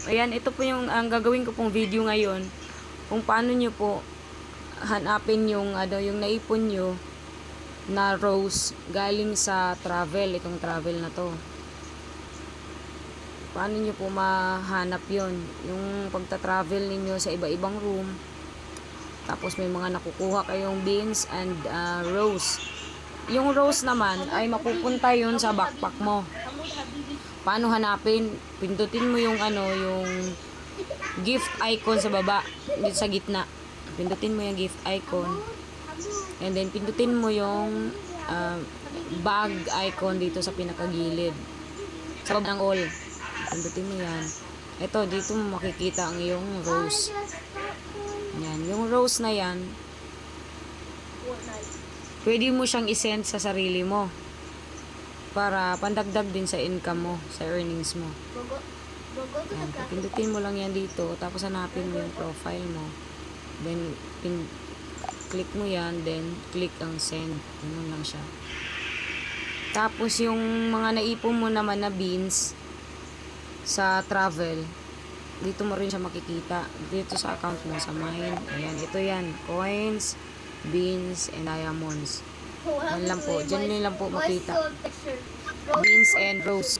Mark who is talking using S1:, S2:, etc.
S1: Ayan, ito po yung ang gagawin ko pong video ngayon. Kung paano nyo po hanapin yung, yung naipon nyo na rose galing sa travel. Itong travel na to. Paano nyo po mahanap yon? Yung pagta-travel ninyo sa iba-ibang room. Tapos may mga nakukuha kayong beans and rose. Yung rose naman ay mapupunta yun sa backpack mo. Paano hanapin? Pindutin mo yung yung gift icon sa baba, dito sa gitna. Pindutin mo yung gift icon. And then pindutin mo yung bag icon dito sa pinakagilid. Sa baba ng all. Pindutin mo yan. Ito, dito mo makikita ang iyong rose. Yan. Yung rose na yan, pwede mo siyang isend sa sarili mo. Para pandagdag din sa income mo, sa earnings mo. Yan. Pindutin mo lang yan dito. Tapos hanapin mo yung profile mo. Then, click mo yan. Then, click ang send. Ganun lang siya. Tapos, yung mga naipon mo naman na beans sa travel, dito mo rin siya makikita. Dito sa account mo, sa mine. Ayan, ito yan. Coins, beans, and diamonds. Yan lang po. Diyan nyo lang po makita. Beans and rose.